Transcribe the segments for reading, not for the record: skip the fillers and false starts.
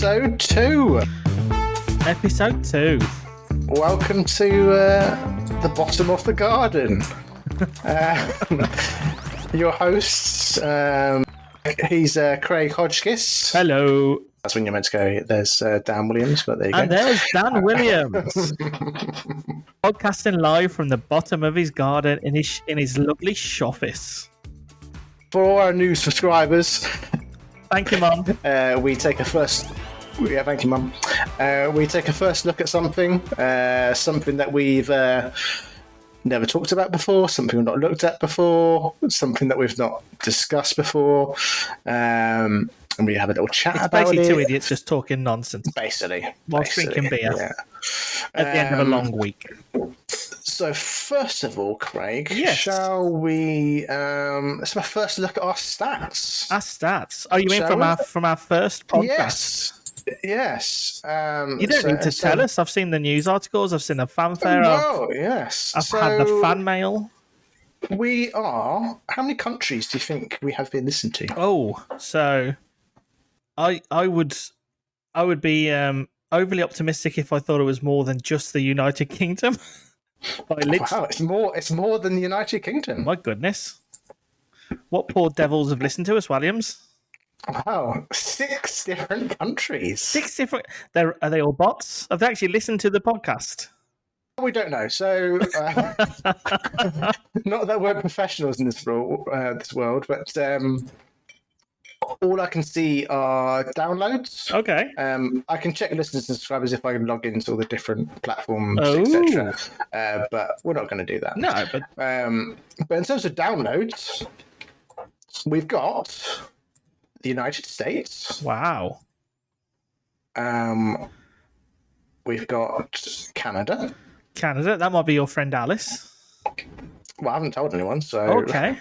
Episode 2. Episode 2. Welcome to the bottom of the garden. Your hosts, he's Craig Hodgkiss. Hello. That's when you're meant to go. There's Dan Williams, but there you go. And there's Dan Williams. Podcasting live from the bottom of his garden in his lovely shoffice. For all our new subscribers, thank you, Mum. We take a first. Yeah, thank you, Mum. We take a first look at something that we've never talked about before, something we've not looked at before, something that we've not discussed before, and we have a little chat about it. Basically, two idiots just talking nonsense. Basically. Whilst drinking beer. Yeah. At the end of a long week. So, first of all, Craig, yes. Shall we? Let's have a first look at our stats. Our stats? Oh, you mean from our first podcast? Yes. You don't need to tell us. I've seen the news articles. I've seen the fanfare. Oh, yes. I've had the fan mail. We are. How many countries do you think we have been listened to? Oh, so I would be overly optimistic if I thought it was more than just the United Kingdom. Wow, it's more than the United Kingdom. My goodness. What poor devils have listened to us, Walliams? Wow, 6 different countries. 6 different... Are they all bots? Have they actually listened to the podcast? We don't know. So, not that we're professionals in this world, but all I can see are downloads. Okay. I can check listeners and subscribers if I can log into all the different platforms, etc. But we're not going to do that. No, but in terms of downloads, we've got the United States. Wow. We've got Canada. Canada. That might be your friend Alice. Well, I haven't told anyone, so... Okay.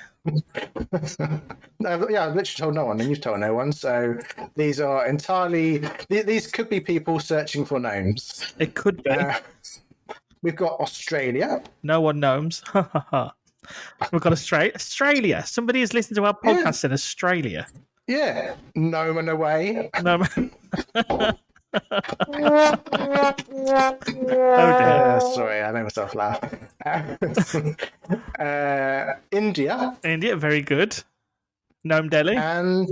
No, yeah, I've literally told no one, and you've told no one, so these are entirely... These could be people searching for gnomes. It could be. We've got Australia. No one knows. We've got Australia. Somebody has listened to our podcast in Australia. Yeah. Gnome and away. No. Oh dear. Sorry, I made myself laugh. India. India, very good. Gnome Delhi. And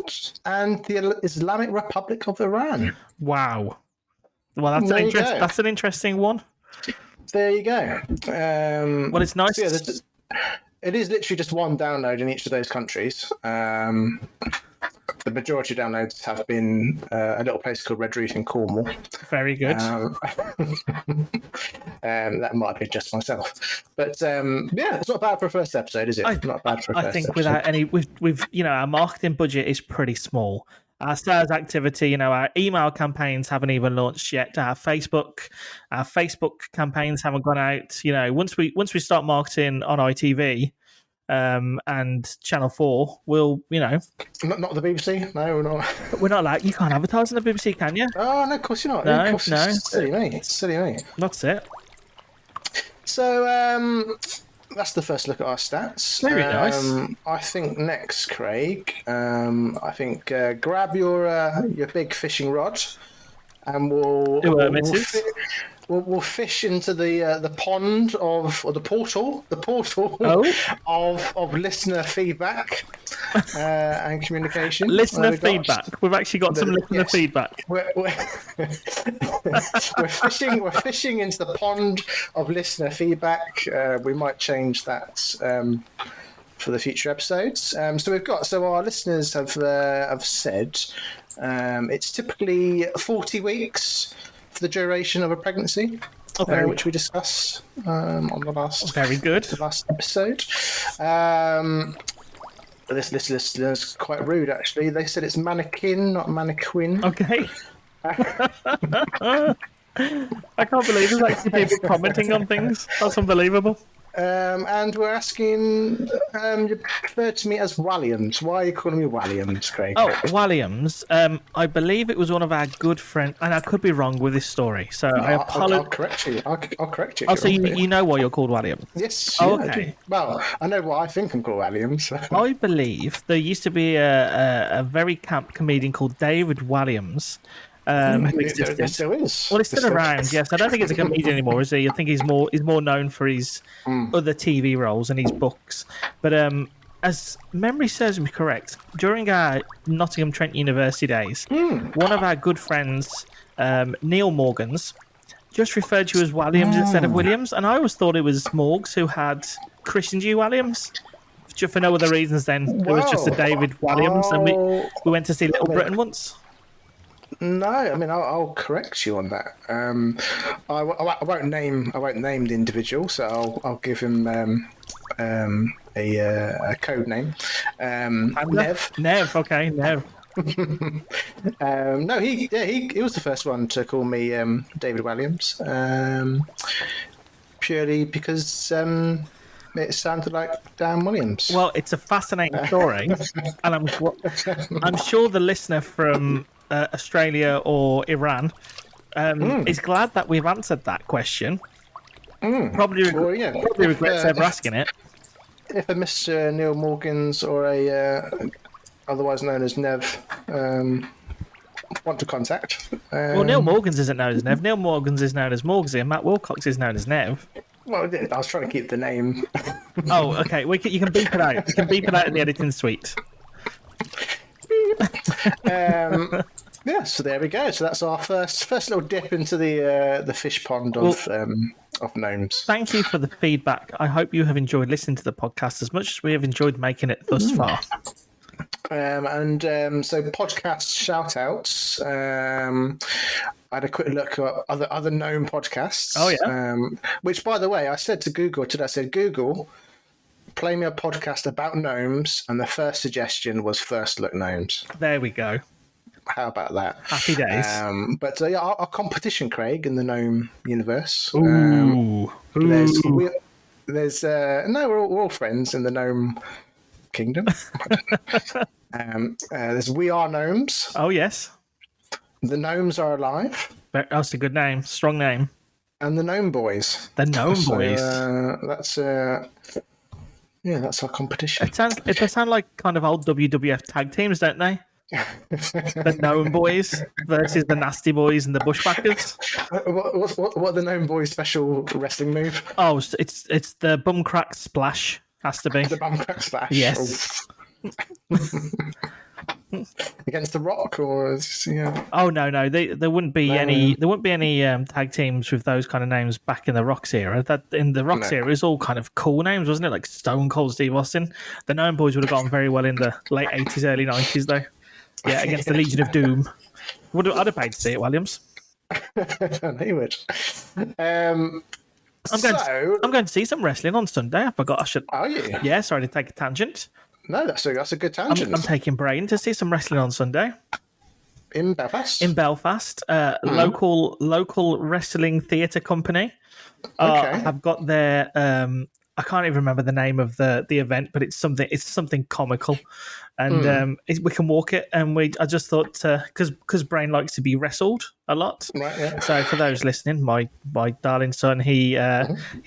the Islamic Republic of Iran. Wow. Well, that's an interesting one. There you go. Well, it's nice. So it is literally just one download in each of those countries. The majority of downloads have been a little place called Red Roof in Cornwall. Very good. That might be just myself, but yeah, it's not bad for a first episode, is it? Not bad for a first I think episode. without any, we've our marketing budget is pretty small. Our sales activity, our email campaigns haven't even launched yet. Our Facebook campaigns haven't gone out. Once we start marketing on ITV. And Channel 4 will, Not the BBC. No, we're not. We're not allowed. You can't advertise on the BBC, can you? Oh no, of course you're not. No, of course, no. Silly me. That's it. So that's the first look at our stats. Very nice. I think next, Craig. Grab your big fishing rod, and we'll fish into the pond or the portal of listener feedback and communication. Listener feedback. We've actually got some listener feedback. We're fishing into the pond of listener feedback. We might change that for the future episodes. So our listeners have said it's typically 40 weeks. For the duration of a pregnancy, which we discussed on the last episode. This listener's quite rude, actually. They said it's mannequin, not mannequin. Okay. I can't believe there's actually people commenting on things. That's unbelievable. And we're asking, you refer to me as Walliams. Why are you calling me Walliams, Craig? Oh, Walliams. I believe it was one of our good friends, and I could be wrong with this story, so I apologize. I'll correct you. I'll correct you. Oh, so you know why you're called Walliams? Yes. Oh, yeah, okay. Well, I know why I think I'm called Walliams. So. I believe there used to be a very camp comedian called David Walliams, Who There existed. still is. Well, he's still around, yes. I don't think he's a comedian anymore, is he? I think he's more known for his other TV roles and his books. But as memory serves me correct, during our Nottingham Trent University days, one of our good friends, Neil Morgans, just referred to you as Walliams instead of Williams, and I always thought it was Morgs who had christened you Walliams. For no other reasons than it was just a David Walliams, and we went to see Little Britain once. No, I mean I'll correct you on that. I won't name the individual, so I'll give him a code name. Nev. Nev, okay, Nev. No, he was the first one to call me David Walliams, purely because it sounded like Dan Williams. Well, it's a fascinating story, and I'm sure the listener from Australia or Iran is glad that we've answered that question. Probably regrets ever asking it. If a Mr. Neil Morgans or a otherwise known as Nev want to contact, well, Neil Morgans isn't known as Nev. Neil Morgans is known as Morgsy, and Matt Wilcox is known as Nev. Well, I was trying to keep the name. Oh, okay. You can beep it out. You can beep it out in the editing suite. Yeah, so there we go. So that's our first little dip into the fish pond of gnomes. Thank you for the feedback. I hope you have enjoyed listening to the podcast as much as we have enjoyed making it thus far. So podcast shout outs. I had a quick look at other gnome podcasts. Oh yeah. Which, by the way, I said to Google today. I said, Google, play me a podcast about gnomes, and the first suggestion was First Look Gnomes. There we go. How about that? Happy days. But yeah, our competition, Craig, in the gnome universe. Ooh. There's we're all friends in the gnome kingdom. There's We Are Gnomes. Oh yes. The Gnomes Are Alive. That's a good name. Strong name. And the Gnome Boys. The Gnome Boys. That's our competition. It does sound like kind of old WWF tag teams, don't they? The Gnome Boys versus the Nasty Boys and the Bushwhackers. What are the Gnome Boys' special wrestling move? Oh, it's the bum crack splash. Has to be the bum crack splash. Yes. Against the Rock, or Oh no, there wouldn't be any tag teams with those kind of names back in the Rocks era. That in the Rocks era, it was all kind of cool names, wasn't it? Like Stone Cold Steve Austin. The Gnome Boys would have gone very well in the late 80s, early 90s, though. Yeah, against the Legion of Doom. I'd have paid to see it, Walliams. He would. I'm going to see some wrestling on Sunday. I forgot I should. Are you? Yeah, sorry to take a tangent. No, that's a good tangent. I'm taking Brain to see some wrestling on Sunday. In Belfast? In Belfast. Local wrestling theatre company. Okay. I've got their... I can't even remember the name of the event, but it's something comical. And we can walk it. And I just thought, because Brain likes to be wrestled a lot. Right, yeah. So for those listening, my darling son, he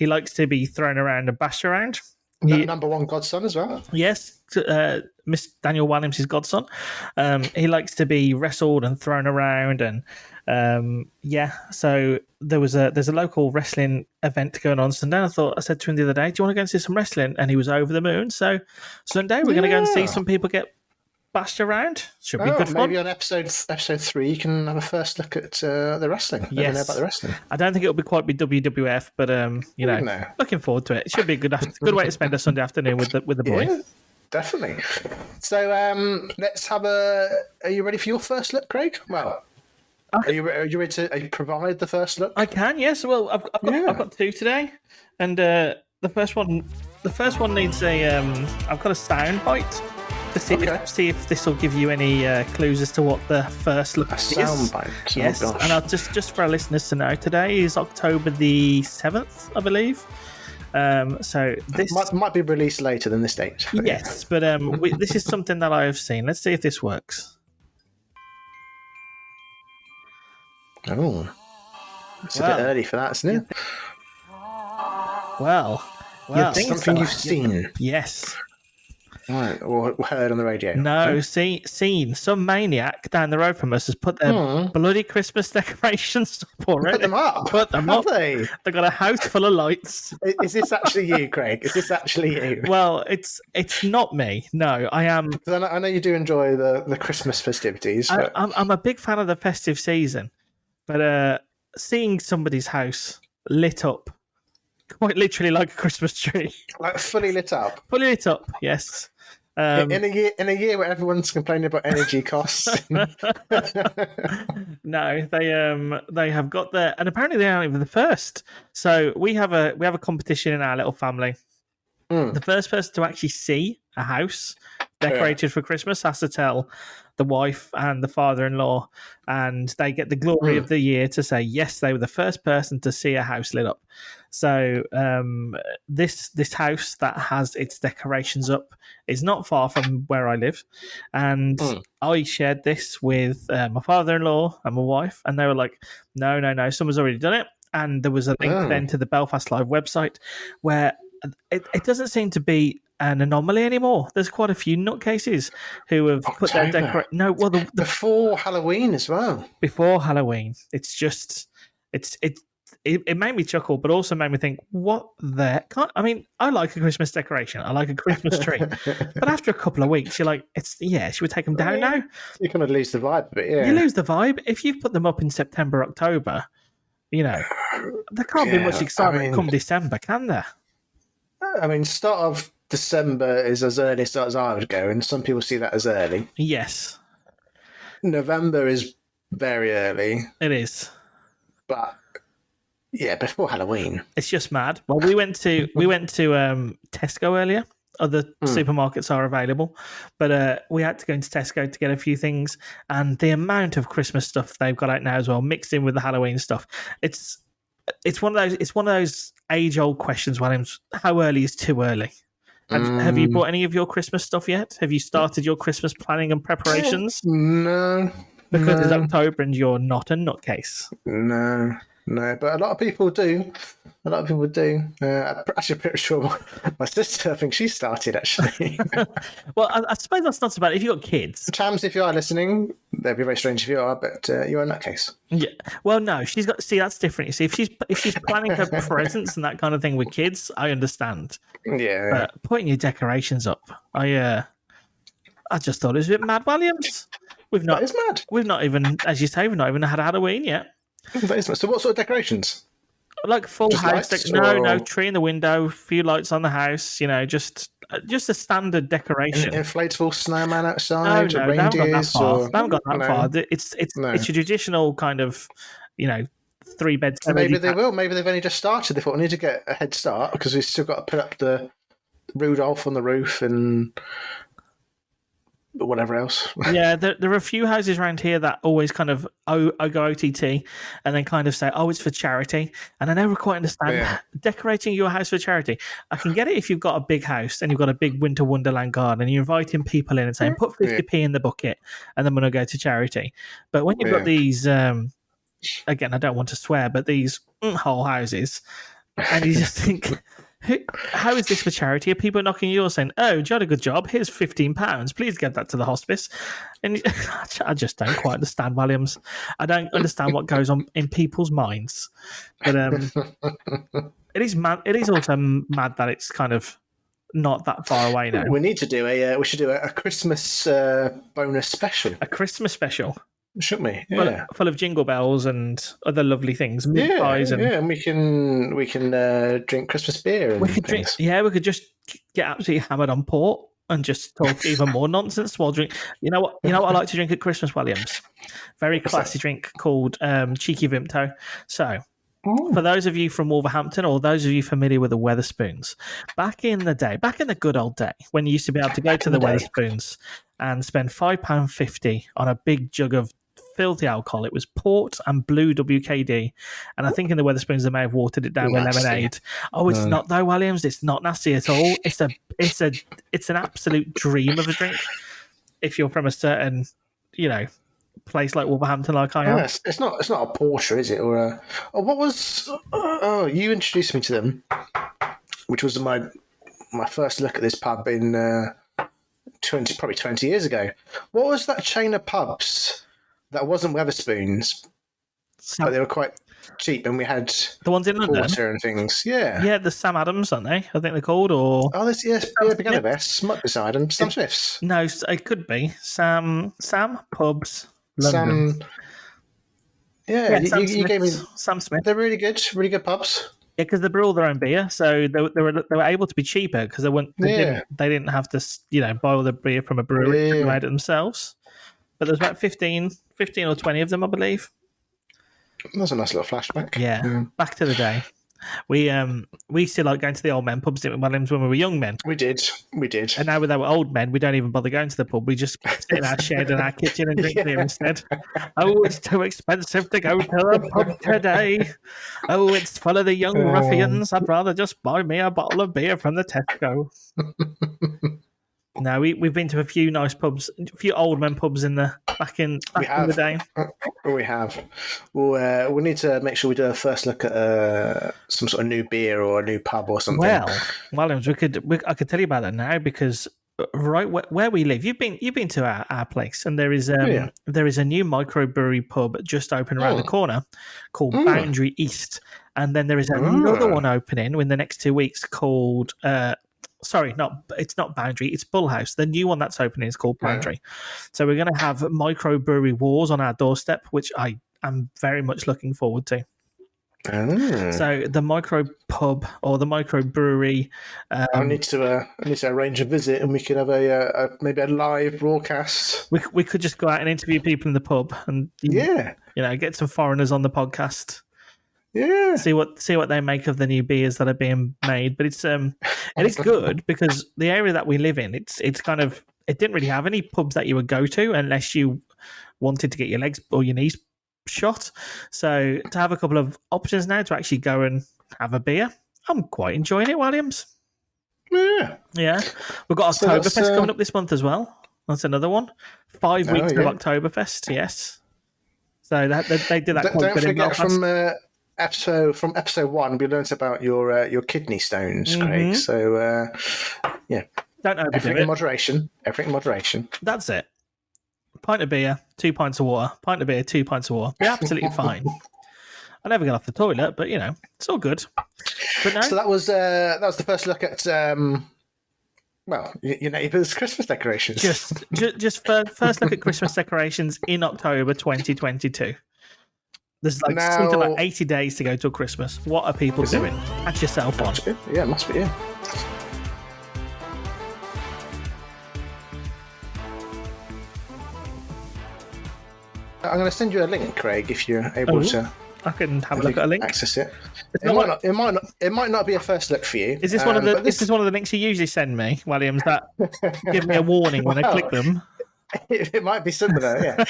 likes to be thrown around and bashed around. Number one godson as well. Yes, Miss Daniel Walliams, his godson. He likes to be wrestled and thrown around, and so there's a local wrestling event going on Sunday. I said to him the other day, "Do you want to go and see some wrestling?" And he was over the moon. So Sunday we're going to go and see some people get bashed around. Should be good fun. Maybe on episode 3 you can have a first look at the wrestling. Yes, know about the wrestling. I don't think it'll be quite WWF, but looking forward to it. It should be a good way to spend a Sunday afternoon with the boy. Yeah, definitely. So let's have are you ready for your first look, Craig? Well, okay. Are you ready to provide the first look? I can. Yes. Well, I've got two today, and the first one needs I've got a sound bite. To see if this will give you any clues as to what the first look is. Sound bite. Yes, and I'll just for our listeners to know, today is October the 7th, I believe. So this might be released later than this date. Yes, but this is something that I have seen. Let's see if this works. Oh, it's a bit early for that, isn't it? Well, something you've seen. Yes. Right, or heard on the radio. No, seen some maniac down the road from us has put their bloody Christmas decorations up already. Put them up. Put them Have up. they? They've got a house full of lights. Is this actually you, Craig? Is this actually you? Well, it's not me. No, I am. Because I know you do enjoy the Christmas festivities. But... I'm a big fan of the festive season, but seeing somebody's house lit up, quite literally like a Christmas tree, like fully lit up. Fully lit up, yes. In a year where everyone's complaining about energy costs. No, they have got there, and apparently they aren't even the first. So we have a competition in our little family. The first person to actually see a house decorated for Christmas has to tell the wife and the father-in-law, and they get the glory of the year to say yes, they were the first person to see a house lit up. So this house that has its decorations up is not far from where I live, and I shared this with my father-in-law and my wife, and they were like, no, someone's already done it. And there was a link then to the Belfast Live website where it doesn't seem to be an anomaly anymore. There's quite a few nutcases who have put their decoration. No, well, before Halloween as well. Before Halloween, it's just it made me chuckle, but also made me think, what the? I mean, I like a Christmas decoration. I like a Christmas tree, but after a couple of weeks, you're like, should we take them down now? You kind of lose the vibe, but you lose the vibe if you've put them up in September, October. You know, there can't be much excitement come December, can there? I mean, start of December is as early as I would go, and some people see that as early. Yes. November is very early. It is. But yeah, before Halloween. It's just mad. Well, we went to Tesco earlier. Other supermarkets are available, but we had to go into Tesco to get a few things, and the amount of Christmas stuff they've got out now as well, mixed in with the Halloween stuff. It's one of those age-old questions, Walliams. How early is too early? Have you bought any of your Christmas stuff yet? Have you started your Christmas planning and preparations? No. Because it's October and you're not a nutcase. No, but a lot of people do. I'm actually pretty sure my sister, I think she started, actually. Well, I suppose that's not so bad if you've got kids. Tams, if you are listening, that'd be very strange if you are, but you're in that case. Yeah. Well, no, she's got. See, that's different. You see, if she's planning her presents and that kind of thing with kids, I understand. Yeah. But putting your decorations up, I just thought it was a bit mad, Walliams. That is mad. We've not even, as you say, we've not even had Halloween yet. That is mad. So what sort of decorations? Like full just house, no tree in the window, a few lights on the house, just a standard decoration. An inflatable snowman outside, no, reindeers, they haven't got that far. It's a traditional kind of, 3-bed. So maybe they will. Maybe they've only just started. They thought we need to get a head start because we've still got to put up the Rudolph on the roof and whatever else. Yeah, there are a few houses around here that always kind of go OTT and then kind of say, it's for charity. And I never quite understand decorating your house for charity. I can get it if you've got a big house and you've got a big winter wonderland garden and you're inviting people in and saying, put 50p in the bucket and then we're going to go to charity. But when you've got these, again, I don't want to swear, but these whole houses, and you just think... How is this for charity? Are people knocking you or saying, you had a good job, here's £15, please get that to the hospice? And I just don't quite understand, Walliams. I don't understand what goes on in people's minds. But it is mad. It is also mad that it's kind of not that far away now. We need to do we should do a Christmas bonus special. A Christmas special. Shouldn't we? Yeah. Full of jingle bells and other lovely things. And we can drink Christmas beer. And we could drink. Yeah, we could just get absolutely hammered on port and just talk even more nonsense while drink. You know what I like to drink at Christmas, Walliams? Very classy drink called cheeky Vimto. So, for those of you from Wolverhampton or those of you familiar with the Wetherspoons, back in the good old day when you used to be able to go to the Wetherspoons and spend £5.50 on a big jug of filthy alcohol. It was port and blue WKD, and I think in the Wetherspoons they may have watered it down with lemonade. It's not though, Walliams. It's not nasty at all. It's an absolute dream of a drink. If you're from a certain, place like Wolverhampton, like I am. It's not a porter, is it? Or what was? You introduced me to them, which was my first look at this pub in probably 20 years ago. What was that chain of pubs that wasn't Weatherspoons, but they were quite cheap, and we had the ones in London and things? Yeah, yeah, the Sam Adams, aren't they? I think they're called, or this began with S. Might be Sam Smith's. no, it could be Sam Pubs London. Yeah, you gave me Sam Smith. They're really good pubs. Yeah, because they brew all their own beer, so they were able to be cheaper because they didn't have to buy all the beer from a brewery and made it themselves. But there's about 15 or 20 of them, I believe. That's a nice little flashback. Yeah, back to the day. We used to like going to the old men pubs in Walliams when we were young men. We did. And now with our old men, we don't even bother going to the pub. We just sit in our shed in our kitchen and drink beer instead. Oh, it's too expensive to go to the pub today. Oh, it's full of the young ruffians. I'd rather just buy me a bottle of beer from the Tesco. No, we've been to a few nice pubs, a few old men pubs back in the day. We have. We'll need to make sure we do a first look at some sort of new beer or a new pub or something. Well, Walliams, I could tell you about that now because right where we live, you've been to our place, and there is there is a new microbrewery pub just open around the corner called Boundary East, and then there is another one opening in the next 2 weeks called. It's not Boundary, it's Bullhouse. The new one that's opening is called Boundary. So we're going to have microbrewery wars on our doorstep, which I am very much looking forward to. So the micro pub or the microbrewery. I need to arrange a visit, and we could have maybe a live broadcast. We could just go out and interview people in the pub, and get some foreigners on the podcast. Yeah, see what they make of the new beers that are being made. But it is good because the area that we live in, it didn't really have any pubs that you would go to unless you wanted to get your legs or your knees shot. So to have a couple of options now to actually go and have a beer, I'm quite enjoying it, Walliams. Yeah. We've got Oktoberfest coming up this month as well. That's another one. 5 weeks of Oktoberfest, yes. So they did that quite good in Belfast. From episode 1, we learnt about your kidney stones, Craig. So don't overdo everything it. Everything in moderation. That's it. Pint of beer, 2 pints of water. Pint of beer, 2 pints of water. Be absolutely fine. I never get off the toilet, but it's all good. But no. So that was the first look at your neighbour's Christmas decorations. Just first look at Christmas decorations in October 2022. There's something like 80 days to go till Christmas. What are people doing? Catch yourself on. Yeah, it must be, yeah. I'm going to send you a link, Craig, if you're able to. I can have a look at a link. Access it. It might not be a first look for you. Is this one of the? This is one of the links you usually send me, Walliams. That give me a warning when I click them. It might be similar, yeah.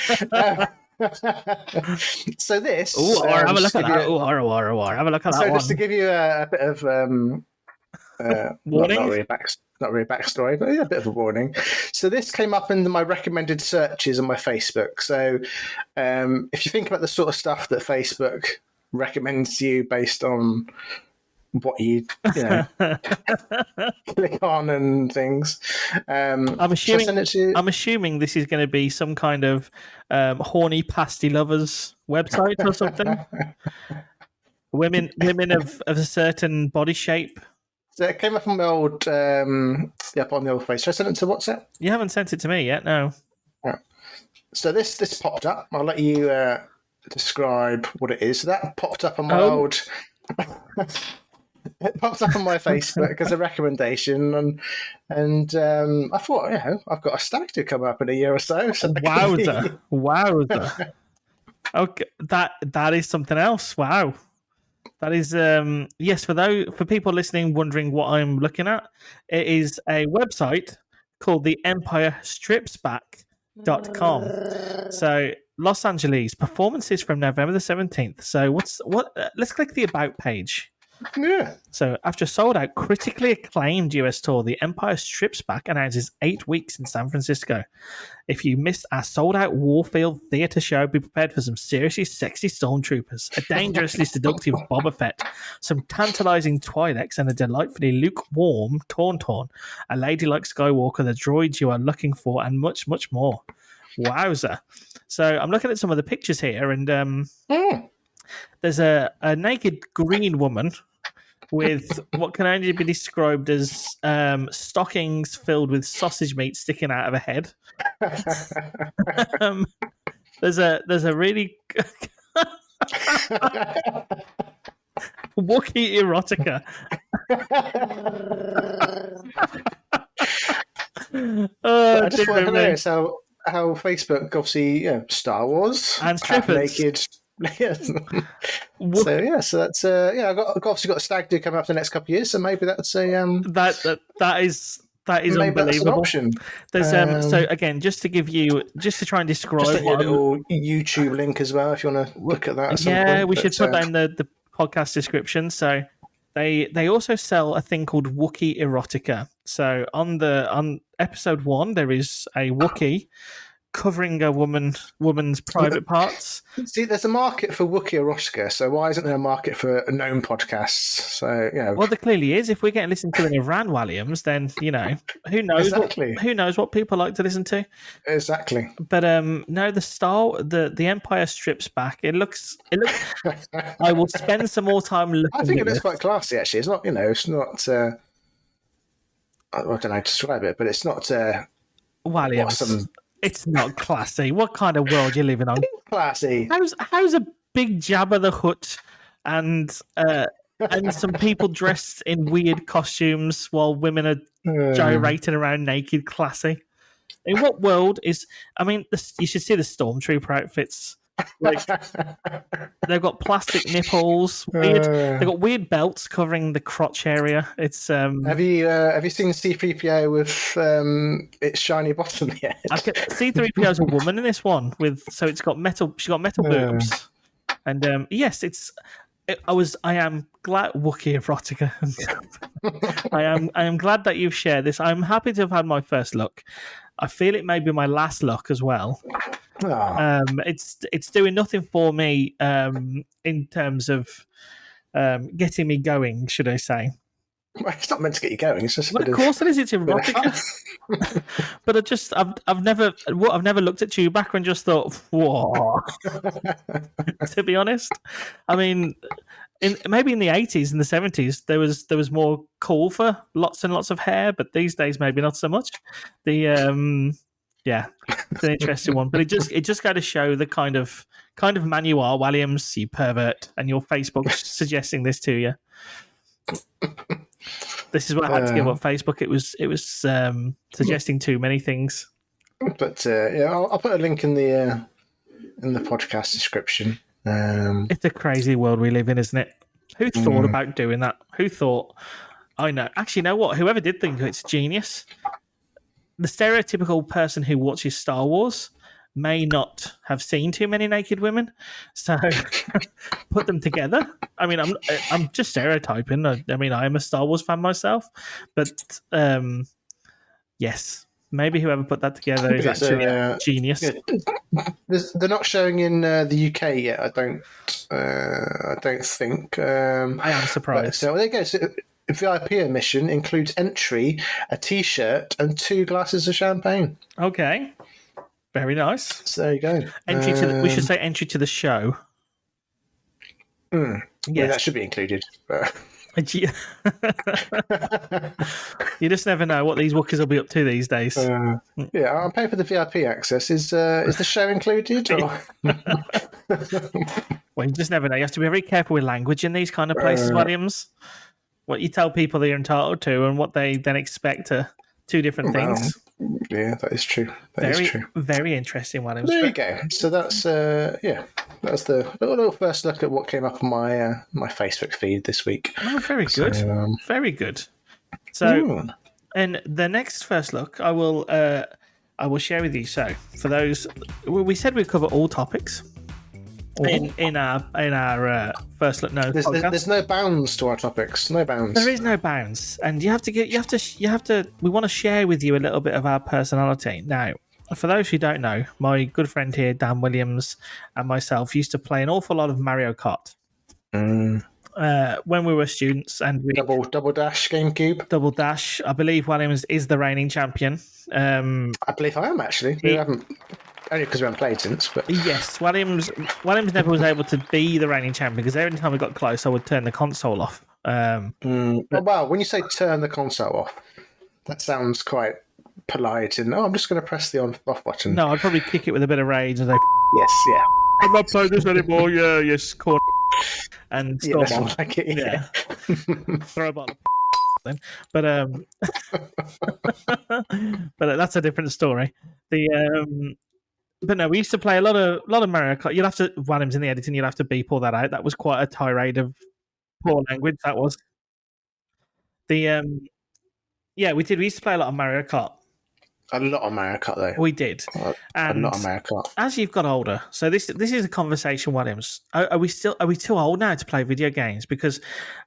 So this. Have a look at that. Have a look at that. So just to give you a bit of warning. Not really backstory, but a bit of a warning. So this came up in my recommended searches on my Facebook. So if you think about the sort of stuff that Facebook recommends you based on what you click on and things, I'm assuming this is going to be some kind of horny pasty lovers website or something. women of a certain body shape. So it came up on my old, on the old face. Should I send it to WhatsApp? You haven't sent it to me yet, no. Right. So this popped up. I'll let you describe what it is. So that popped up on my old. It popped up on my Facebook as a recommendation, and I thought, I've got a stag to come up in a year or so. Wowza! Okay, that is something else. Wow. That is, yes, for people listening wondering what I'm looking at, it is a website called the EmpireStripsBack.com. So, Los Angeles, performances from November the 17th. So, let's click the About page. Yeah. So, after a sold-out, critically acclaimed US tour, the Empire strips back and announces 8 weeks in San Francisco. If you missed our sold-out Warfield Theatre show, be prepared for some seriously sexy stormtroopers, a dangerously seductive Boba Fett, some tantalizing Twi'leks, and a delightfully lukewarm Tauntaun, a ladylike Skywalker, the droids you are looking for, and much, much more. Wowza. So, I'm looking at some of the pictures here, and there's a naked green woman with what can only be described as stockings filled with sausage meat sticking out of a head. There's a really Wookie Erotica. I just want to notice how Facebook, obviously, Star Wars and strippers. Naked. So that's I've obviously got a stag do coming up the next couple of years, so maybe that's a that is maybe unbelievable. That's an option. There's so again, just to try and describe just a little YouTube link as well if you want to look at that. At some point. We should put that in the podcast description. So they also sell a thing called Wookie Erotica. So on episode 1, there is a Wookie covering a woman's private parts. See, there's a market for Wookie Erotica, so why isn't there a market for gnome podcasts? So well, there clearly is. If we're getting listened to in Iran Walliams, then who knows? Exactly. Who knows what people like to listen to? Exactly. But no, the Empire strips back. It looks. I will spend some more time looking. I think it looks quite classy. Actually, it's not. It's not. I don't know how to describe it, but it's not. Walliams. Awesome. It's not classy. What kind of world you living on? Classy. How's a big Jabba the Hutt and some people dressed in weird costumes while women are gyrating around naked classy? In what world is? I mean, you should see the stormtrooper outfits. Like, they've got plastic nipples. They've got weird belts covering the crotch area. It's Have you seen C-3PO with its shiny bottom yet? C-3PO is a woman in this one it's got metal. She got metal boobs, and yes, I am glad Wookie Erotica. I am glad that you've shared this. I'm happy to have had my first look. I feel it may be my last look as well. Oh. It's doing nothing for me in terms of getting me going, should I say? Well, it's not meant to get you going. It's just. Well, of course it is. It's erotica. But I've never looked at Chewbacca and just thought, whoa. To be honest, I mean, maybe in the 80s and the 70s there was more call for lots and lots of hair, but these days maybe not so much. It's an interesting one, but it just got to show the kind of man you are, Walliams, you pervert, and your Facebook suggesting this to you. This is what I had to give up Facebook. It was suggesting too many things. But I'll put a link in the podcast description. It's a crazy world we live in, isn't it? Who thought about doing that? Who thought? I know. Actually, you know what? Whoever did think it's genius. The stereotypical person who watches Star Wars may not have seen too many naked women, so put them together. I mean, I'm just stereotyping. I mean, I am a Star Wars fan myself, but yes, maybe whoever put that together is actually a genius. Yeah. They're not showing in the UK yet. I don't think. I am surprised. So there you go. So, VIP admission includes entry, a T-shirt, and 2 glasses of champagne. Okay, very nice. So there you go. We should say entry to the show. Yes, well, that should be included. You just never know what these Wookiees will be up to these days. I'm paying for the VIP access. Is the show included? Or? Well, you just never know. You have to be very careful with language in these kind of places, Walliams. What you tell people they're entitled to and what they then expect are 2 different things. Yeah, that is true. That is true. Very interesting one. There you go. So that's that's the little first look at what came up on my Facebook feed this week. Oh, very good. So, very good. So, and the next first look, I will share with you. So, for those, we said we'd cover all topics. in our first look. No, there's no bounds to our topics. No bounds. There is no bounds, and you have to. We want to share with you a little bit of our personality. Now, for those who don't know, my good friend here, Dan Walliams, and myself used to play an awful lot of Mario Kart when we were students, and we double dash GameCube. Double Dash. I believe Walliams is the reigning champion. I believe I am actually. We haven't. Only because we haven't played since, but yes, Walliams never was able to be the reigning champion because every time we got close, I would turn the console off. Well, when you say turn the console off, that sounds quite polite. And I'm just going to press the on-off button. No, I'd probably kick it with a bit of rage and say, "Yes, yeah, I'm not playing this anymore." Yeah, yes, corn. And storm off. Like it, yeah. Throw a bottle. But but that's a different story. But no, we used to play a lot of Mario Kart. You'll have to, Walliams in the editing, you'll have to beep all that out. That was quite a tirade of poor language. That was yeah, we did. We used to play a lot of Mario Kart. A lot of Mario Kart, though. We did. A lot of Mario Kart. As you've got older, so this is a conversation, Walliams. Are we too old now to play video games? Because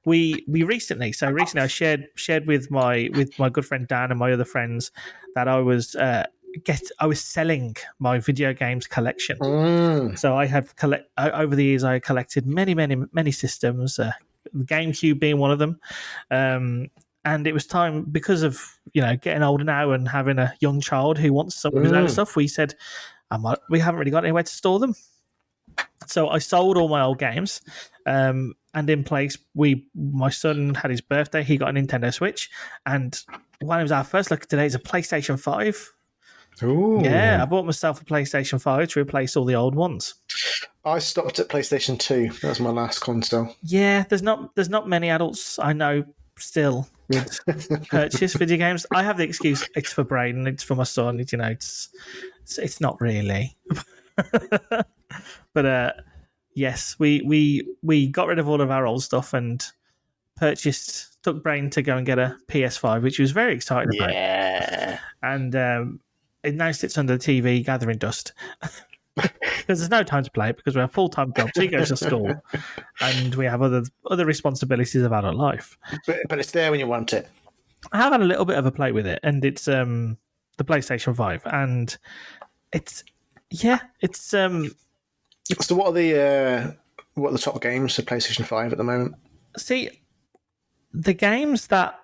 we recently I shared with my good friend Dan and my other friends that I was selling my video games collection. So I have over the years I collected many systems, GameCube being one of them. And it was time, because of getting older now and having a young child who wants some of his own stuff. We said we haven't really got anywhere to store them, so I sold all my old games. And in place, my son had his birthday. He got a Nintendo Switch, and when it was our first look today, is a PlayStation 5. Ooh. Yeah, I bought myself a PlayStation 5 to replace all the old ones. I stopped at PlayStation 2. That was my last console. Yeah, there's not many adults I know still purchase video games. I have the excuse it's for Braden, it's for my son. It's not really. But yes, we got rid of all of our old stuff and took Braden to go and get a PS5, which he was very excited about. Yeah, and it now sits under the TV gathering dust. Because there's no time to play it because we have full-time jobs. He goes to school, and we have other responsibilities of adult life. But it's there when you want it. I have had a little bit of a play with it, and it's the PlayStation 5, and it's. So what are the top games for PlayStation 5 at the moment? See, the games that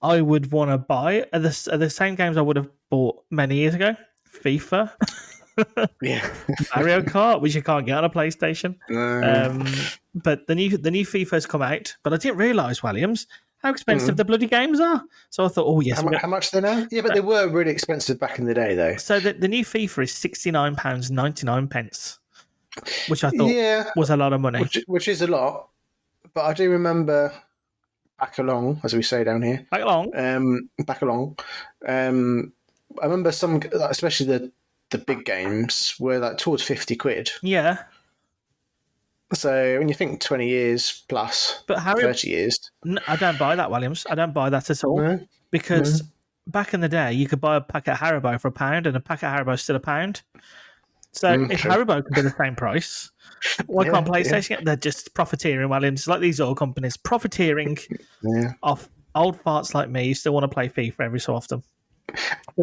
I would want to buy are the same games I would have bought many years ago. FIFA. Yeah, Mario Kart, which you can't get on a PlayStation. But the new FIFA's come out, but I didn't realise, Walliams, how expensive the bloody games are. So I thought, oh yes, how much are they now? Yeah, but they were really expensive back in the day, though. So the new FIFA is £69.99, which I thought was a lot of money. Which is a lot, but I do remember back along, as we say down here. Back along. I remember some, especially the big games, were like towards 50 quid. Yeah. So when you think 20 years plus, but 30 years. I don't buy that, Walliams. I don't buy that at all. No? Because back in the day, you could buy a packet of Haribo for £1, and a packet of Haribo is still £1. So if true. Haribo can be the same price, why can't PlayStation? Yeah. They're just profiteering, Walliams. Like these oil companies, profiteering off old farts like me who still want to play FIFA every so often.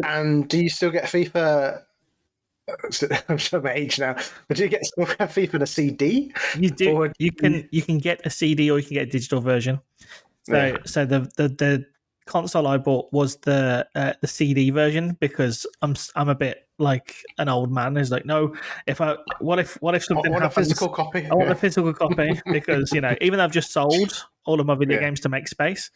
And do you still get FIFA? I'm showing my age now. But do you still get FIFA in a CD? You do. Or you can get a CD or you can get a digital version. So the console I bought was the CD version because I'm a bit like an old man who's like, no, what if something happens? A physical copy. I want a physical copy because even though I've just sold all of my video games to make space,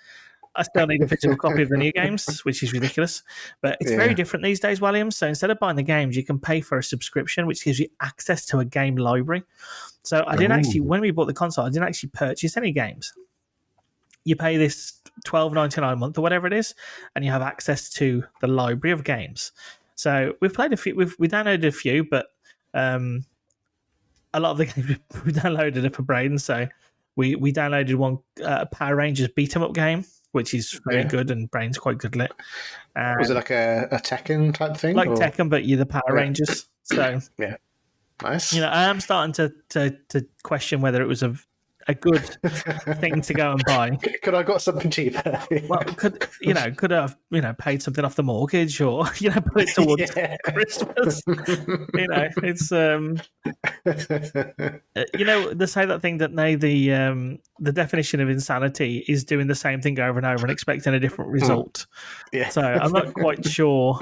I still need a physical copy of the new games, which is ridiculous. But it's very different these days, Walliams. So instead of buying the games, you can pay for a subscription, which gives you access to a game library. So I didn't actually, when we bought the console, I didn't actually purchase any games. You pay this $12.99 a month or whatever it is, and you have access to the library of games. So we've played a few, we downloaded a few, but a lot of the games we downloaded are for Braden. So we downloaded one Power Rangers beat 'em up game, which is very good, and Brain's quite good at it. Was it like a Tekken type thing? Like Tekken, but you're the Power Rangers. So Nice. I am starting to question whether it was a good thing to go and buy. Could I got something cheaper? Well, could I have paid something off the mortgage, or put it towards Christmas? It's they say that thing that the definition of insanity is doing the same thing over and over and expecting a different result. Yeah. So I'm not quite sure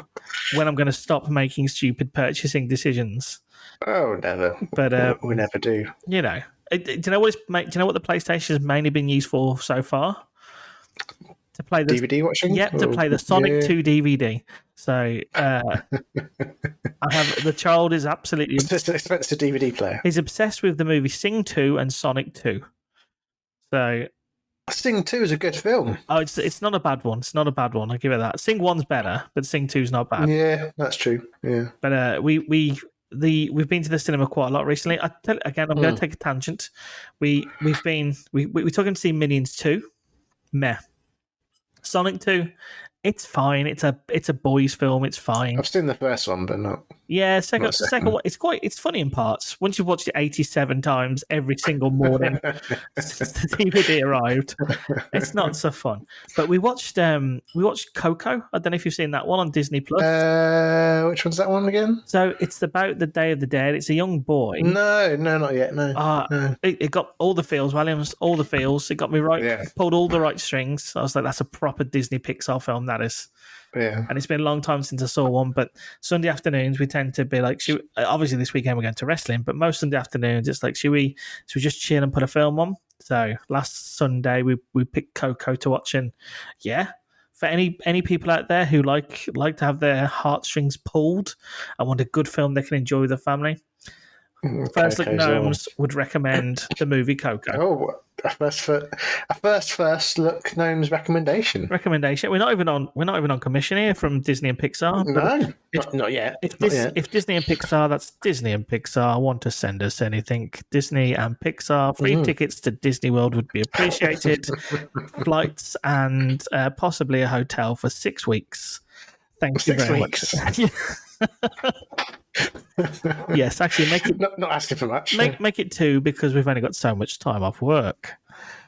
when I'm going to stop making stupid purchasing decisions. Oh, never. But we never do. Do you know what the PlayStation has mainly been used for so far? To play the DVD watching? Yep, to play the Sonic 2 DVD. So I have the child is absolutely. It's just an expensive DVD player. He's obsessed with the movie Sing 2 and Sonic 2. So Sing 2 is a good film. Oh, it's not a bad one. It's not a bad one. I'll give it that. Sing 1's better, but Sing 2's not bad. Yeah, that's true. Yeah. But we've been to the cinema quite a lot recently. I'm going to take a tangent. We took him to see Minions 2. Meh. Sonic 2, it's fine. It's a boys' film. It's fine. I've seen the first one, but not. Yeah, second one. It's funny in parts. Once you've watched it 87 times every single morning since the DVD arrived, it's not so fun. But we watched Coco. I don't know if you've seen that one on Disney Plus. Which one's that one again? So it's about the Day of the Dead. It's a young boy. No, not yet. No. It got all the feels, Walliams. All the feels. It got me right. Yeah. Pulled all the right strings. I was like, that's a proper Disney Pixar film. That is. Yeah. And it's been a long time since I saw one, but Sunday afternoons we tend to be like, obviously this weekend we're going to wrestling, but most Sunday afternoons it's like, should we just chill and put a film on? So last Sunday we picked Coco to watch, and yeah, for any people out there who like to have their heartstrings pulled and want a good film they can enjoy with the family, First Look Gnomes would recommend the movie Coco. Oh, a first look Gnomes recommendation. We're not even on commission here from Disney and Pixar. No, not yet. If Disney and Pixar, that's Disney and Pixar, want to send us anything, Disney and Pixar, free tickets to Disney World would be appreciated. Flights and possibly a hotel for 6 weeks. Thank you very much. Yes, actually, make it not asking for much. Make it 2 because we've only got so much time off work.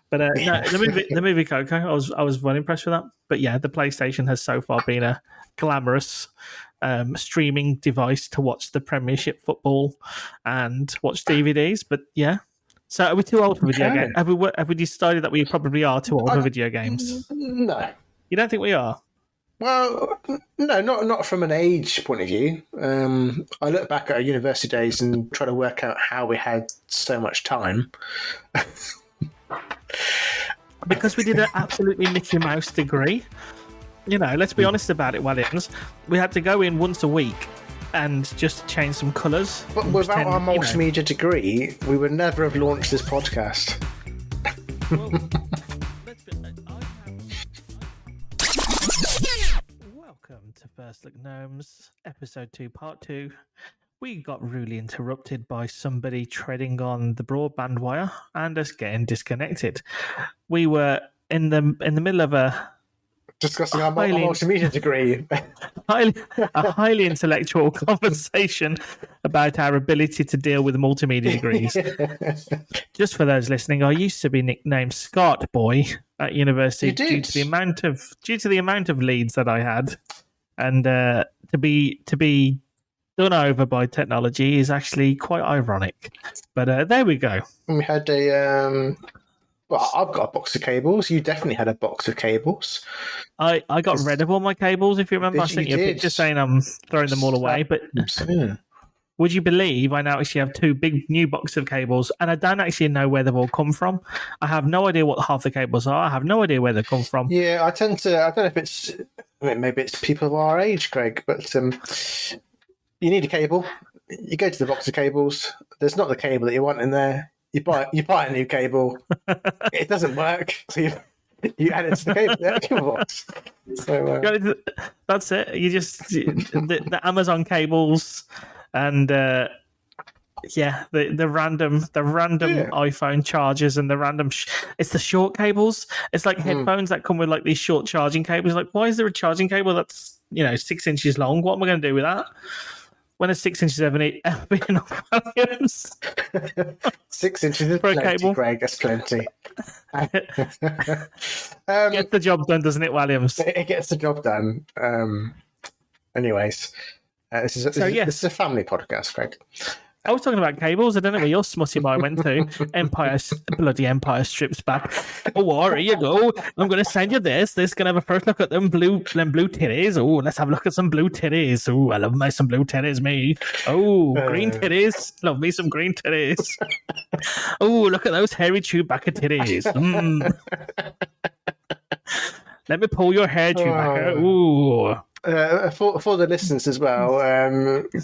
But no, the movie Coco, I was well impressed with that. But yeah, the PlayStation has so far been a glamorous streaming device to watch the Premiership football and watch DVDs. But yeah, so are we too old for video games? Have we decided that we probably are too old for video games? No, you don't think we are? Well, no, not from an age point of view. I look back at our university days and try to work out how we had so much time. Because we did an absolutely Mickey Mouse degree. Let's be honest about it, Walliams. We had to go in once a week and just change some colours. But without our multimedia degree, we would never have launched this podcast. Welcome to First Look Gnomes, episode 2, part 2. We got rudely interrupted by somebody treading on the broadband wire and us getting disconnected. We were in the middle of discussing our multimedia degree. a highly intellectual conversation about our ability to deal with multimedia degrees. Just for those listening, I used to be nicknamed Scott Boy at university due to the amount of leads that I had, and to be done over by technology is actually quite ironic. But there we go. We had a. Well, I've got a box of cables. You definitely had a box of cables. I got rid of all my cables, if you remember. I sent you a picture saying I'm throwing them all away. But would you believe I now actually have 2 big new boxes of cables, and I don't actually know where they've all come from. I have no idea what half the cables are. I have no idea where they come from. Yeah, I don't know if it's... maybe it's people of our age, Greg, but you need a cable. You go to the box of cables. There's not the cable that you want in there. You buy a new cable. It doesn't work, so you add it to the cable box. So that's it. You just the Amazon cables and the random iPhone chargers and the random. It's the short cables. It's like headphones that come with like these short charging cables. Like, why is there a charging cable that's 6 inches long? What am I going to do with that? when a 6 inches of it being enough Walliams? 6 inches is For a plenty, cable? Greg. That's plenty. Gets the job done, doesn't it, Walliams? It gets the job done. Anyways, this is a family podcast, Greg. I was talking about cables. I don't know where your smutty mind went to. Bloody Empire strips back. Oh, here you go. I'm going to send you this. This can have a first look at them blue titties. Oh, let's have a look at some blue titties. Oh, I love me some blue titties, me. Oh, green titties. Love me some green titties. Oh, look at those hairy Chewbacca titties. Let me pull your hair, Chewbacca. Ooh. For the listeners as well,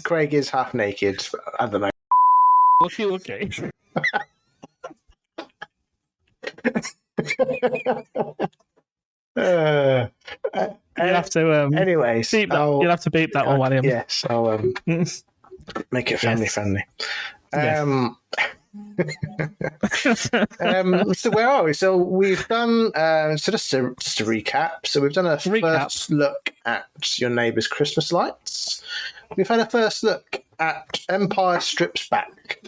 Craig is half naked at the moment. Okay. You'll have to. Anyways, you'll have to beep that one, William. Yes, I'll make it family friendly. So where are we? So we've done so just to recap. So we've done a first look at your neighbour's Christmas lights. We've had a first look at Empire Strips Back.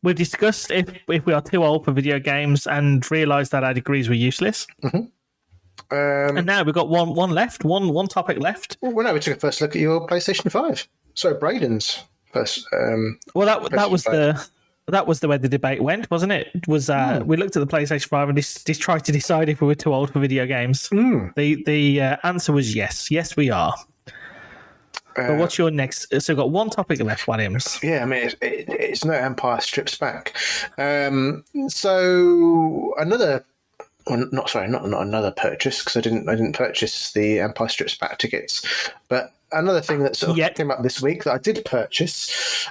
We've discussed if we are too old for video games and realised that our degrees were useless. Mm-hmm. And now we've got one left, one topic left. Well, no, we took a first look at your PlayStation 5. So Braden's first. Well, that was the way the debate went, wasn't it? It was we looked at the PlayStation 5 and just tried to decide if we were too old for video games. The answer was yes, we are. But what's your next? So we've got one topic left, Walliams. Yeah, I mean it's no Empire Strips Back. So another. Well, not another purchase, because I didn't purchase the Empire Strips Back tickets, but another thing that sort of came up this week that I did purchase,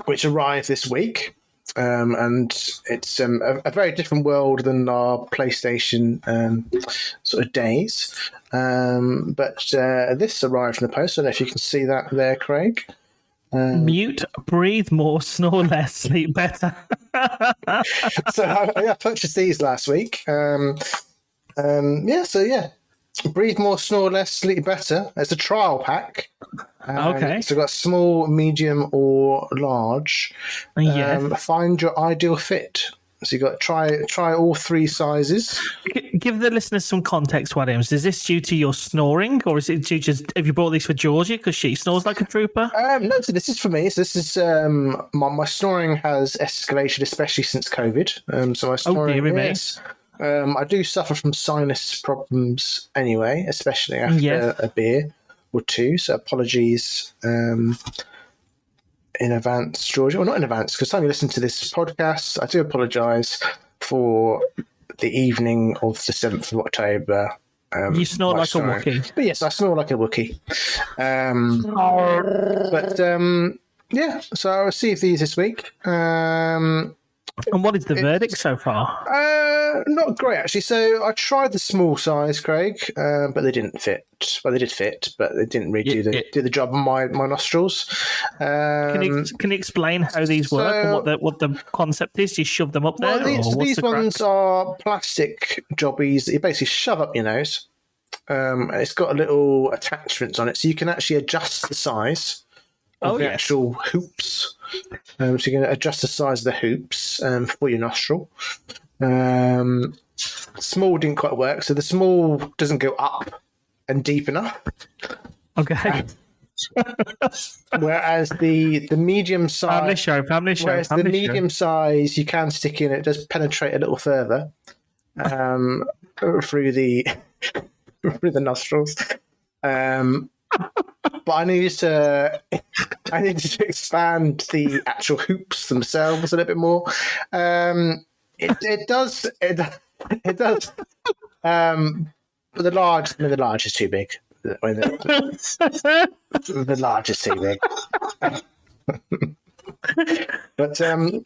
which arrived this week, and it's a very different world than our PlayStation sort of days. But this arrived from the post. I don't know if you can see that there, Craig. Mute, breathe more, snore less, sleep better. So I purchased these last week. Breathe more, snore less, sleep better. It's a trial pack. Okay. So we've got small, medium, or large. Find your ideal fit. So you've got to try all three sizes. Give the listeners some context, Williams. Is this due to your snoring, or is it due to have you bought these for Georgie because she snores like a trooper? No, so this is for me. So this is my snoring has escalated, especially since COVID. So my snoring, yes. I do suffer from sinus problems anyway, especially after a beer or two. So apologies in advance, Georgia. Well, not in advance, because time you listen to this podcast, I do apologise for the evening of the 7th of October. You snore like a Wookie. But yes, I snore like a Wookie. So I received these this week. And what is the verdict so far? Not great, actually. So I tried the small size, Craig, but they didn't fit. Well, they did fit, but they didn't really do the job on my nostrils. Can you explain how these work and what the concept is? Do you shove them up there? These ones are plastic jobbies that you basically shove up your nose. And it's got a little attachments on it, so you can actually adjust the size of the actual hoops. So you can adjust the size of the hoops for your nostril. Small didn't quite work, so the small doesn't go up and deep enough. Okay. Whereas the medium size, family show. Whereas the medium size, you can stick in; it does penetrate a little further through the nostrils. But I needed to expand the actual hoops themselves a little bit more. It does. But the large is too big. The large is too big. But I mean,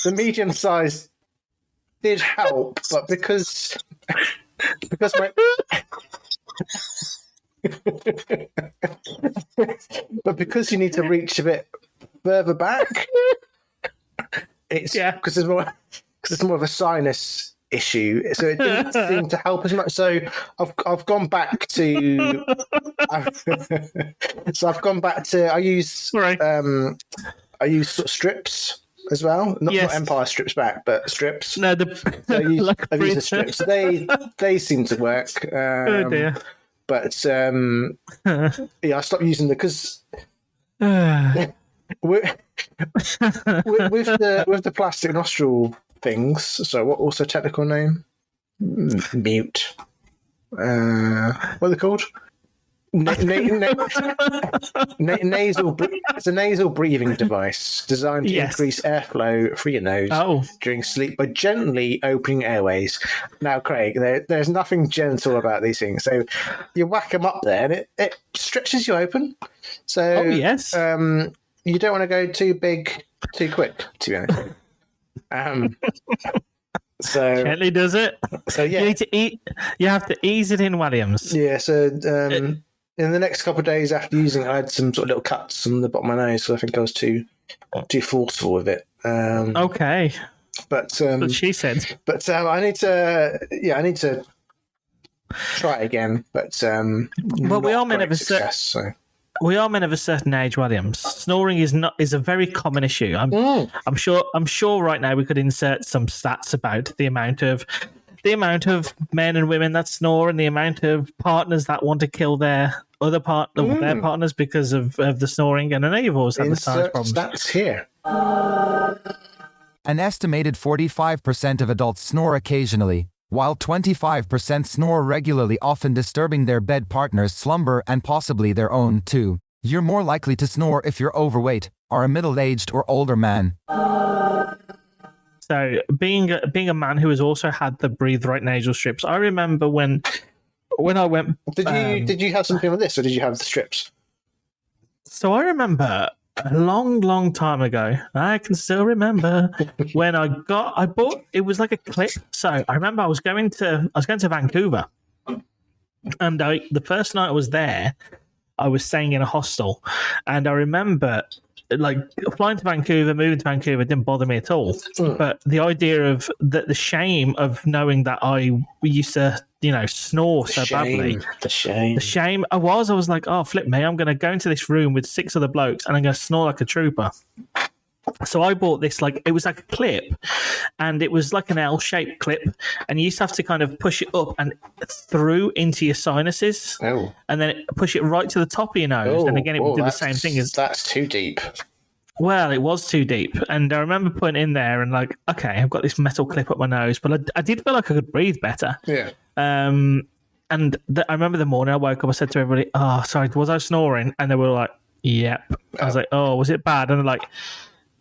the medium size did help, but because you need to reach a bit further back, it's because there's more of a sinus issue, so it didn't seem to help as much. So I've gone back to. I've gone back to. I use Right. I use sort of strips as well, not Empire strips back, but strips. No, So I've used the strips. They seem to work. Oh dear. But I stopped using because with the plastic nostril things. So what? What's the technical name? Mute. What are they called? Nasal. It's a nasal breathing device designed to increase airflow through your nose during sleep by gently opening airways. Now, Craig, there's nothing gentle about these things. So you whack them up there, and it stretches you open. So you don't want to go too big too quick, to be honest. So gently does it. So you need to eat. You have to ease it in, Walliams. Yeah. So in the next couple of days after using it, I had some sort of little cuts on the bottom of my nose, so I think I was too forceful with it. Okay. But what she said. But I need to try it again. But we are men of a certain. We are men of a certain age, Walliams. Snoring is a very common issue. I'm sure right now we could insert some stats about the amount of men and women that snore and the amount of partners that want to kill their other their partners because of the snoring. And I know you've always had the sinus problems. Stats here. An estimated 45% of adults snore occasionally, while 25% snore regularly, often disturbing their bed partner's slumber and possibly their own too. You're more likely to snore if you're overweight, are a middle-aged or older man. So being a man who has also had the Breathe Right nasal strips, I remember when I went... Did you have something like this, or did you have the strips? So I remember a long time ago, I can still remember when I bought, it was like a clip. So I remember I was going to Vancouver, and the first night I was there, I was staying in a hostel, and I remember like flying to Vancouver, moving to Vancouver didn't bother me at all. But the idea of the shame of knowing that I used to, snore so badly. The shame. I was like, oh, flip me. I'm going to go into this room with 6 other blokes and I'm going to snore like a trooper. So I bought this, it was like a clip, and it was like an L-shaped clip, and you used to have to kind of push it up and through into your sinuses, and then push it right to the top of your nose, and again it would do the same thing. That's too deep. Well, it was too deep, and I remember putting it in there and okay, I've got this metal clip up my nose, but I did feel like I could breathe better. Yeah. And I remember the morning I woke up, I said to everybody, "Oh, sorry, was I snoring?" And they were like, "Yep." I was like, "Oh, was it bad?" And they're like,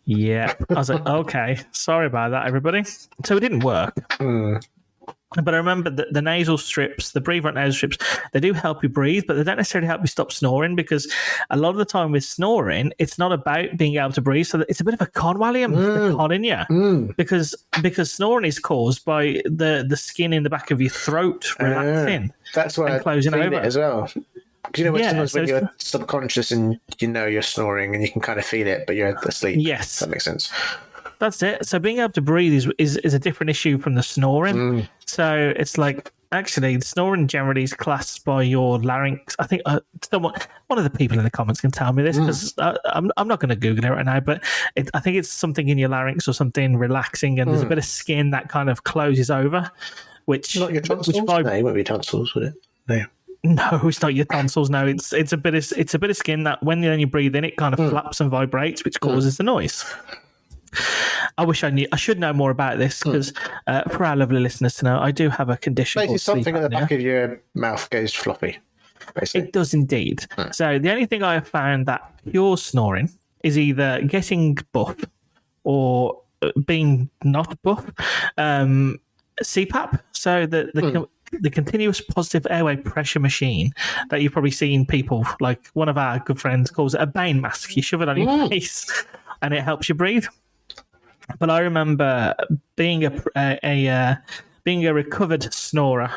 yeah. I was like, okay, sorry about that, everybody. So it didn't work. But I remember the nasal strips, the Breathe Right nasal strips, they do help you breathe, but they don't necessarily help you stop snoring, because a lot of the time with snoring, it's not about being able to breathe. So it's a bit of a con, Walliam, the con in you. Because snoring is caused by the skin in the back of your throat relaxing. That's why and closing over as well. Because sometimes when you're subconscious and you're snoring and you can kind of feel it, but you're asleep. Yes. That makes sense. That's it. So being able to breathe is a different issue from the snoring. So it's actually, snoring generally is classed by your larynx. I think one of the people in the comments can tell me this, because I'm not going to Google it right now, but I think it's something in your larynx or something relaxing, and there's a bit of skin that kind of closes over, which... Not your tonsils? No, it won't be tonsils, would it? No. No, it's not your tonsils. No, it's a bit of skin that when you breathe in, it kind of flaps and vibrates, which causes the noise. I wish I knew. I should know more about this, because for our lovely listeners to know, I do have a condition. Basically, something at the back of your mouth goes floppy. Basically. It does indeed. So the only thing I have found that cures snoring is either getting buff or being not buff. CPAP. So the continuous positive airway pressure machine that you've probably seen people, like one of our good friends calls it a Bane mask. You shove it on your face and it helps you breathe. But I remember being a recovered snorer,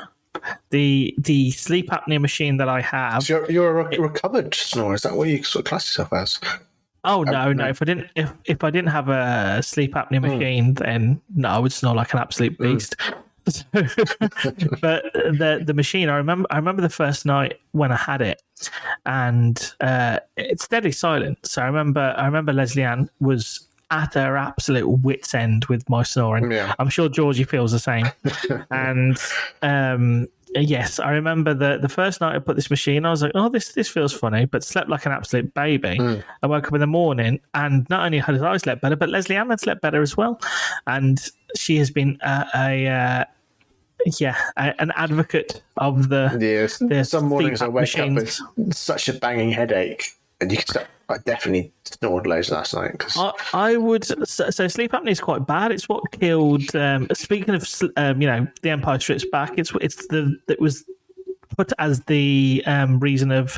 the sleep apnea machine that I have. So you're a recovered snorer. Is that what you sort of class yourself as? Oh no! If I didn't have a sleep apnea machine, then no, I would snore like an absolute beast. But the machine, I remember the first night when I had it, and it's deadly silent. So I remember Leslie Ann was at her absolute wit's end with my snoring. Yeah. I'm sure Georgie feels the same. And yes, I remember the first night I put this machine, I was like, oh, this feels funny, but slept like an absolute baby. I woke up in the morning, and not only had I slept better, but Leslie Ann had slept better as well. And she has been an advocate of the some mornings I CPAP wake machines. up with such a banging headache, and you can start. I definitely snored loads last night. I would. So sleep apnea is quite bad. It's what killed. Speaking of, The Empire Strikes Back. It was put as the reason of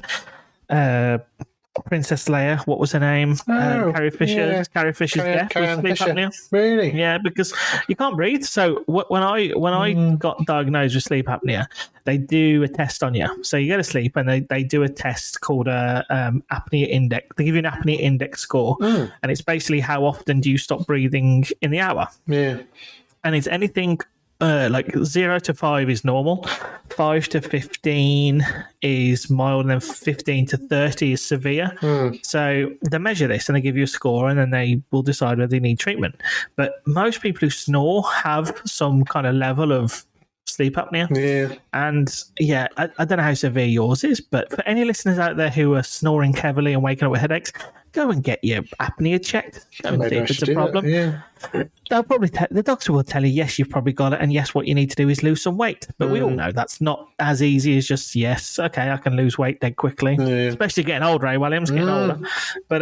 Princess Leia. What was her name? Carrie Fisher. Yeah. Carrie Fisher's death was sleep apnea. Really? Yeah, because you can't breathe. So when I got diagnosed with sleep apnea, they do a test on you. So you go to sleep, and they do a test called a apnea index. They give you an apnea index score, and it's basically how often do you stop breathing in the hour. Yeah. And it's anything like 0 to 5 is normal, 5 to 15 is mild, and then 15 to 30 is severe. So they measure this and they give you a score, and then they will decide whether they need treatment. But most people who snore have some kind of level of sleep apnea. Yeah. And I don't know how severe yours is, but for any listeners out there who are snoring heavily and waking up with headaches, go and get your apnea checked. Go and see if it's a problem. Yeah. They'll probably the doctor will tell you, yes, you've probably got it, and yes, what you need to do is lose some weight. But we all know that's not as easy as just, yes, okay, I can lose weight dead quickly. Yeah. Especially getting older, Walliams, getting older. But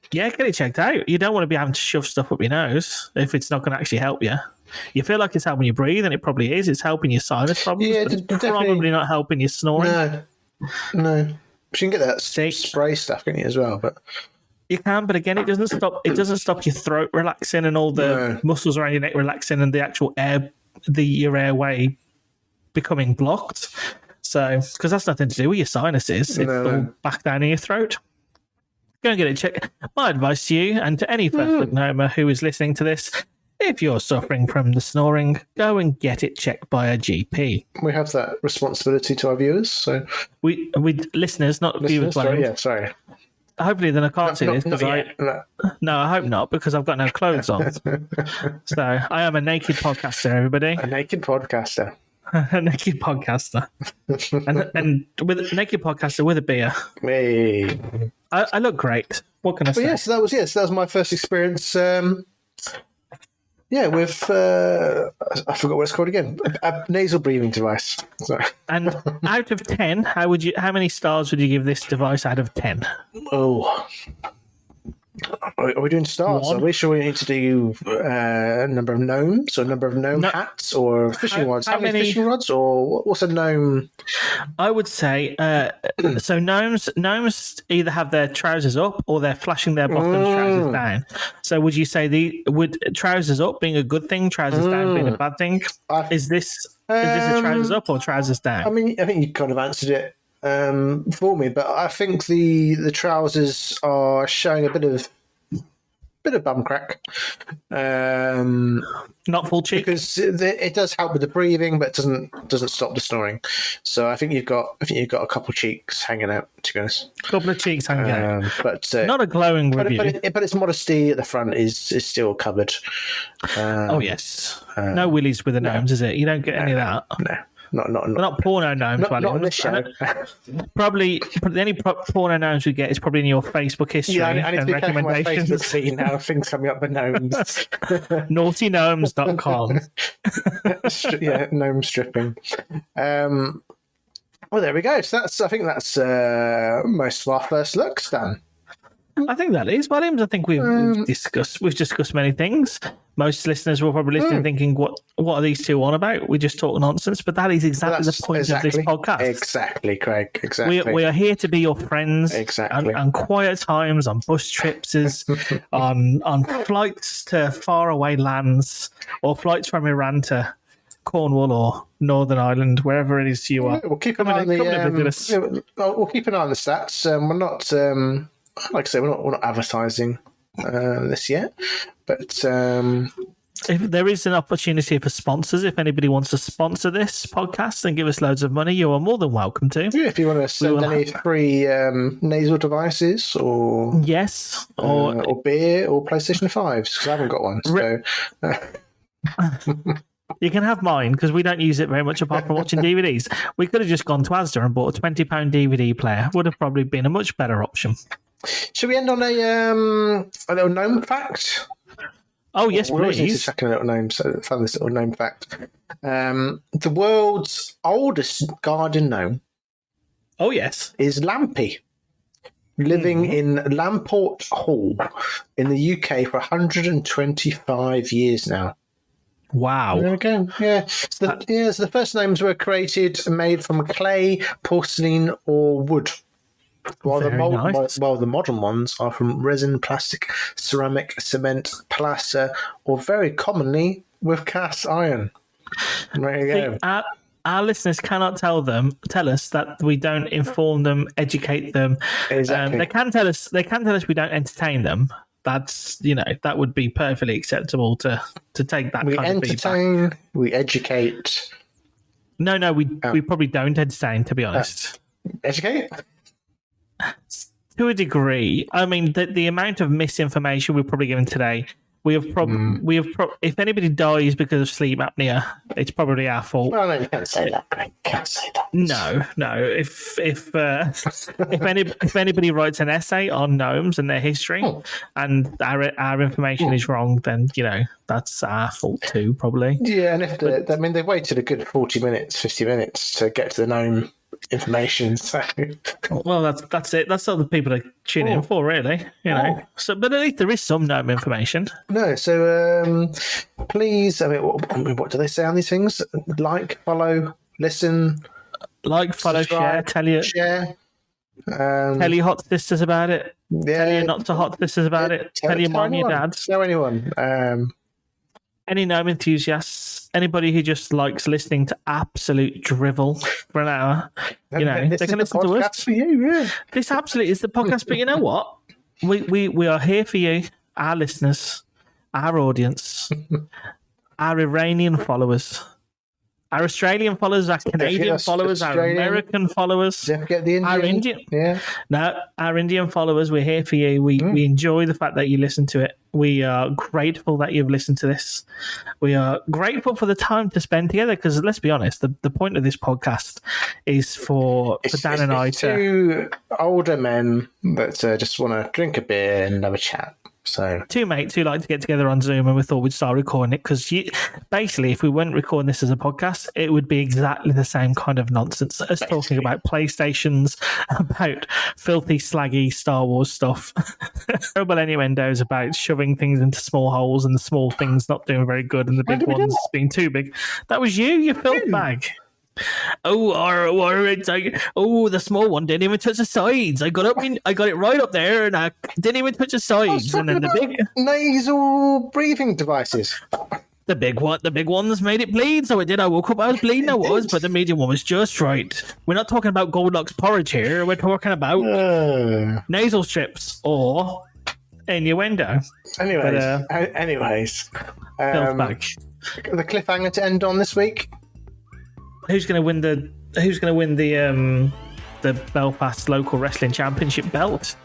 get it checked out. You don't want to be having to shove stuff up your nose if it's not going to actually help you. You feel like it's helping you breathe, and it probably is. It's helping your sinus problems, but it's probably not helping your snoring. No. You can get that spray stuff, can you, as well? But you can, but again, it doesn't stop. It doesn't stop your throat relaxing and all the muscles around your neck relaxing, and the actual your airway becoming blocked. So, because that's nothing to do with your sinuses, it's all back down in your throat. Go and get it checked. My advice to you and to any first gnomer who is listening to this: if you're suffering from the snoring, go and get it checked by a GP. We have that responsibility to our viewers. So we listeners, not viewers. Sorry. Hopefully, then I can't see this because No. I hope not, because I've got no clothes on. So I am a naked podcaster, everybody. A naked podcaster. A naked podcaster, and with a naked podcaster with a beer. Hey. I look great. What can I say? So that was my first experience. With I forgot what it's called again. A nasal breathing device. So. And out of 10, how many stars would you give this device out of 10? Oh. Are we doing stars? Are we sure we need to do a number of gnomes or a number of gnome hats or fishing rods? How many fishing rods, or what's a gnome? I would say so. Gnomes either have their trousers up or they're flashing their bottom trousers down. So would you say would trousers up being a good thing, trousers down being a bad thing? Is this a trousers up or trousers down? I mean, I think you kind of answered it for me, but I think the trousers are showing a bit of bum crack. Not full cheek, because it does help with the breathing, but it doesn't stop the snoring. So I think you've got a couple of cheeks hanging out. To be honest, a couple of cheeks hanging out, but not a glowing review. But its modesty at the front is still covered. Oh yes, no willies with the gnomes, is it? You don't get any of that. No. Not porno gnomes. Not on this show. Probably the only porno gnomes we get is probably in your Facebook history I need to and be careful my recommendations. Facebook feed now. Things coming up with gnomes. Naughtygnomes.com. Gnome stripping. Well, there we go. So I think that's most of our first looks done. I think that is, Williams. I think we've discussed many things. Most listeners will probably listen thinking, what are these two on about? We just talk nonsense, but that is exactly the point of this podcast. Exactly, Craig. Exactly. We are here to be your friends. Exactly. On quiet times, on bus trips, on flights to faraway lands, or flights from Iran to Cornwall or Northern Ireland, wherever it is you are. We'll keep an eye on we'll keep an eye on the stats. We're not. Like I say, we're not advertising this yet, but if there is an opportunity for sponsors, if anybody wants to sponsor this podcast and give us loads of money, you are more than welcome to. Yeah, if you want to send any free nasal devices or yes, or beer or PlayStation 5s, because I haven't got one. So you can have mine because we don't use it very much apart from watching DVDs. We could have just gone to Asda and bought a £20 DVD player. Would have probably been a much better option. Should we end on a little gnome fact? Oh, yes, we always need to please. check a little gnome, so find this little gnome fact. The world's oldest garden gnome. Oh, yes. Is Lampey, living in Lamport Hall in the UK for 125 years now. Wow. There we go. Yeah. So the first gnomes were created and made from clay, porcelain, or wood. While the modern ones are from resin, plastic, ceramic, cement, plaster, or very commonly with cast iron. There you go. Our listeners cannot tell us that we don't inform them, educate them. Exactly. They can tell us we don't entertain them. That's that would be perfectly acceptable to take that we kind of feedback. We entertain, we educate. No, we probably don't entertain, to be honest. Educate? To a degree. I mean, the amount of misinformation we've probably given today, if anybody dies because of sleep apnea, it's probably our fault. Well, no, you can't say that, Greg. You can't say that. No. If anybody writes an essay on gnomes and their history, and our information is wrong, then that's our fault too, probably. Yeah, and they've waited a good 40 minutes, 50 minutes to get to the gnome information. So, well, that's it. That's all the people are tuning in for, really. So, but at least there is some gnome information. No, so please. I mean, what do they say on these things? Like, follow, listen, follow, share, tell your hot sisters about it. Yeah, tell your not so hot sisters about it. Tell your mom, your dads. Tell anyone. Any gnome enthusiasts, anybody who just likes listening to absolute drivel for an hour, they can listen to us. For you, yeah. This absolutely is the podcast. But you know what? We are here for you, our listeners, our audience, our Iranian followers, our Australian followers, our Canadian followers, our American followers, our Indian. Yeah. No, our Indian followers. We're here for you. We enjoy the fact that you listen to it. We are grateful that you've listened to this. We are grateful for the time to spend together because, let's be honest, the point of this podcast is for Dan and I two older men that just want to drink a beer and have a chat. So two mates who like to get together on Zoom, and we thought we'd start recording it because basically, if we weren't recording this as a podcast, it would be exactly the same kind of nonsense as talking about PlayStations, about filthy, slaggy Star Wars stuff, terrible innuendos about shoving things into small holes and the small things not doing very good and the big ones being too big. That was you filth bag. The small one didn't even touch the sides. I got it right up there, and I didn't even touch the sides. And then the big nasal breathing devices. The big ones made it bleed. So it did. I woke up, I was bleeding. I was, but the medium one was just right. We're not talking about Goldilocks porridge here. We're talking about nasal strips or innuendo. Anyways, filth bag. The cliffhanger to end on this week. Who's going to win the Belfast local wrestling championship belt?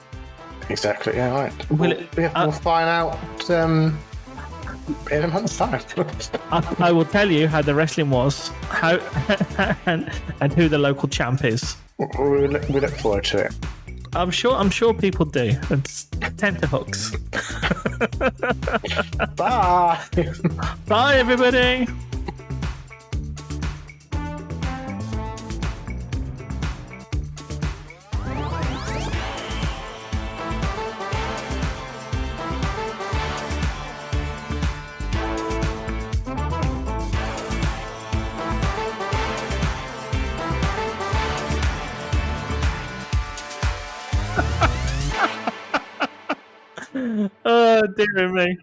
Exactly. Yeah, right. We'll find out in a month's time. I will tell you how the wrestling was, and who the local champ is. We look forward to it. I'm sure people do. It's tenterhooks. Bye. Bye, everybody. Oh, dear me.